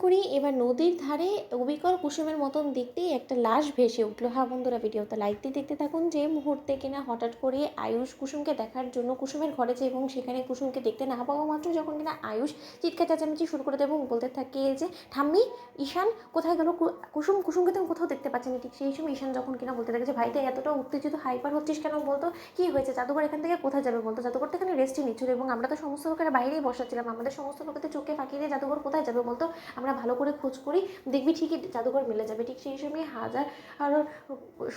করি এবার নদীর ধারে অবিকল কুসুমের মতন দেখতেই একটা লাশ ভেসে উঠলো। হ্যাঁ বন্ধুরা, ভিডিওটা লাইক দিয়ে দেখতে থাকুন। যে মুহূর্তে কিনা হঠাৎ করে আয়ুষ কুসুমকে দেখার জন্য কুসুমের ঘরে যায় এবং সেখানে কুসুমকে দেখতে না পাওয়া মাত্র যখন কিনা আয়ুষ চিৎকার চেঁচামেচি শুরু করে দেয় এবং বলতে থাকে যে ঠাম্মি, ঈশান কোথায় গেল? কুসুমকে তুমি কোথাও দেখতে পাচ্ছি না। ঠিক সেই সময় ঈশান যখন কিনা বলতে থাকে যে ভাইটা এতটা উত্তেজিত হাইপার হচ্ছিস কেন বলতো, কি হয়েছে? জাদুঘর এখান থেকে কোথায় যাবে বলতো? জাদুঘর তো এখানে রেস্টই নিচ্ছিল এবং আমরা তো সমস্ত লোকেরা বাইরেই বসাচ্ছিলাম, আমাদের সমস্ত লোকেদের চোখে ফাঁকি দিয়ে জাদুঘর কোথায় যাবে বলতো? আমরা ভালো করে খোঁজ করি, দেখবি ঠিকই জাদুঘর মিলে যাবে। ঠিক সেই সময় হাজার আরও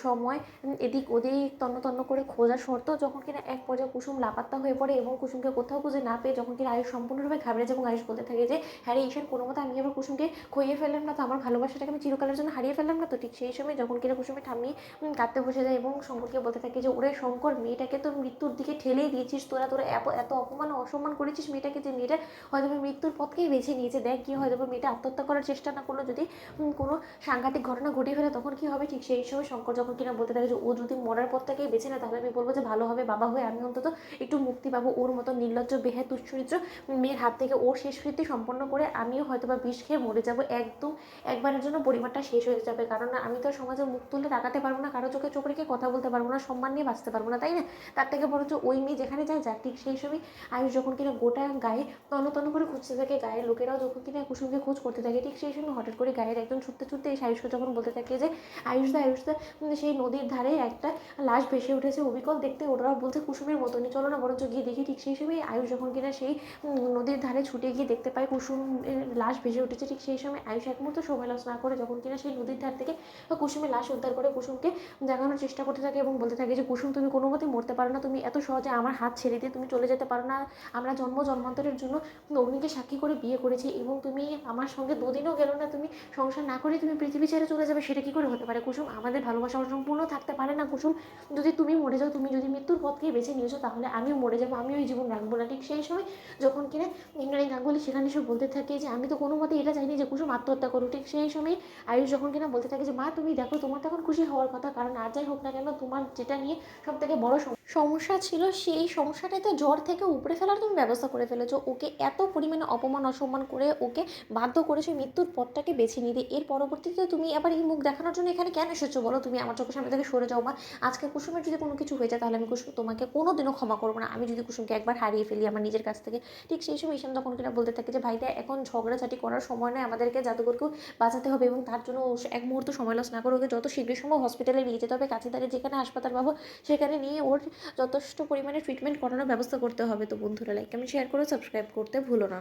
সময় এদিক ওদিক তন্ন তন্ন করে খোঁজার সত্ত্বেও যখন কিনা এক পর্যায়ে কুসুম লাপাত্তা হয়ে পড়ে এবং কুসুমকে কোথাও খুঁজে না পেয়ে যখন কিনা আয়ুষ সম্পূর্ণরূপে ঘাবড়ে যায় এবং আয়ুষ বলতে থাকে যে হ্যাঁ রে ঈশান, কোনো মতো আমি আবার কুসুমকে খইয়ে ফেললাম না তো? আমার ভালোবাসাটাকে আমি চিরকালের জন্য হারিয়ে ফেললাম না তো? ঠিক সেই সময় যখন কিনা কুসুমে ঠাম্মি কাঁদতে বসে যায় এবং শঙ্করকে বলতে থাকে যে ওরে শঙ্কর, মেয়েটাকে তো মৃত্যুর দিকে ঠেলেই দিয়েছিস তোরা, তোরা এত অপমান অসম্মান করেছিস মেয়েটাকে যে মেয়েটা হয়তো মৃত্যুর পথকেই বেছে নিয়েছে। দেখ কি হয়তো মেয়েটা আত্মহত্যা করার চেষ্টা না করলো, যদি কোনো সাংঘাতিক ঘটনা ঘটিয়ে ফেলে তখন কি হবে? ঠিক সেই সময় শঙ্কর যখন কিনা বলতে থাকে যে ও যদি মরার পথটাকেই বেছে নেয় তাহলে আমি বলবো যে ভালো হবে, বাবা হয়ে আমি অন্তত একটু মুক্তি পাবো। ওর মতো নির্লজ্জ বেহায় তুচ্ছরিত্র মেয়ের হাত থেকে ওর শেষকৃত্য সম্পন্ন করে আমিও হয়তো বা বিষ খেয়ে মরে যাবো। একদম একবারের জন্য পরিবারটা শেষ হয়ে যাবে, কারণ আমি তো সমাজে মুখ তুলে তাকাতে পারবো না, কারো চোখে চোখ রেখে কথা বলতে পারবো না, সম্মান নিয়ে বাঁচতে পারবো না, তাই না? তার থেকে বরঞ্চ ওই মেয়ে যেখানে যায় যাক। ঠিক সেই সময় আয়ুষ যখন কিনা গোটা গায়ে তন্ন তন্ন করে খুঁজতে থাকে, গায়ের লোকেরাও যখন কিনা কুসুমকে খোঁজ করতে থাকে, ঠিক সেই সময় হঠাৎ করে গায়ের একজন ছুটতে ছুটতে এসে আয়ুষকে যখন বলতে থাকে যে আয়ুষদা সেই নদীর ধারে একটা লাশ ভেসে উঠেছে অবিকল দেখতে, ওরা বলছে কুসুমের মতনই, চলো না বরঞ্চ গিয়ে দেখি। ঠিক সেই সময় আয়ুষ যখন কিনা সেই নদীর ধারে ছুটে গিয়ে দেখতে পায় কুসুমের লাশ ভেসে উঠেছে। ঠিক সেই সময় আয়ুষ এক মুহূর্ত সময় লস না করে যখন কিনা সেই নদীর ধার থেকে কুসুমের লাশ উদ্ধার করে কুসুমকে জাগানোর চেষ্টা করতে থাকে এবং বলতে থাকে যে কুসুম, তুমি কোনো মতেই মরতে পারো না, তুমি এত সহজে আমার হাত ছেড়ে দিয়ে তুমি চলে যেতে পারো না। আমরা জন্ম জন্মান্তরের জন্য অগ্নিকে সাক্ষী করে বিয়ে করেছি এবং তুমি আমার সঙ্গে দুদিনও গেল না, তুমি সংসার না করে তুমি পৃথিবী ছেড়ে চলে যাবে, সেটা কী করে হতে পারে কুসুম? আমাদের ভালোবাসা অসম্পূর্ণ থাকতে পারে না কুসুম। যদি তুমি মরে যাও, তুমি যদি মৃত্যুর পথকেই বেছে নিয়েছো, তাহলে আমিও মরে যাবো, আমিও এই জীবন রাখবো না। ঠিক সেই সময় যখন কিনা ইন্দ্রাণী গাঙ্গুলি সেখানে এসে বলতে থাকে যে আমি তো কোনো মতে এটা চাইনি যে কুসুম আত্মহত্যা করুক। ঠিক সেই সময় আয়ুষ যখন কিনা বলতে থাকে যে মা, তুমি দেখো তোমার তো এখন খুশি হওয়ার কথা, কারণ আর যাই হোক না কেন তোমার যেটা নিয়ে সব থেকে বড় সমস্যা ছিল সেই সমস্যাটাতে জ্বর থেকে উপড়ে ফেলার তুমি ব্যবস্থা করে ফেলেছো। ওকে এত পরিমাণে অপমান অসম্মান করে ওকে বাধ্য করেছো মৃত্যুর পথটাকে বেছে নিতে। এর পরবর্তীতে তুমি আবার এই মুখ দেখানোর জন্য এখানে কেন এসেছো বলো? তুমি আমার চোখের সামনে থেকে সরে যাও। বা আজকে কুসুমের যদি কোনো কিছু হয়ে যায় তাহলে আমি কুসুম তোমাকে কোনোদিনও ক্ষমা করবো না, আমি যদি কুসুমকে একবার হারিয়ে ফেলি আমার নিজের কাছ থেকে। ঠিক সেই সময় ঈশান তখন কিনা বলতে থাকে যে ভাইটা এখন ঝগড়াঝাটি করার সময় নয়, আমাদেরকে জাদুঘরকেও বাঁচাতে হবে এবং তার জন্য এক মুহূর্ত সময় লস না করে ওকে যত শীঘ্র সম্ভব হসপিটালে নিয়ে যেতে হবে, কাছে দাঁড়িয়ে যেখানে হাসপাতাল পাবো সেখানে নিয়ে ওর যথেষ্ট পরিমাণে ট্রিটমেন্ট করানোর ব্যবস্থা করতে হবে। তো বন্ধুরা লাইক কমেন্ট শেয়ার করে সাবস্ক্রাইব করতে ভুলো না।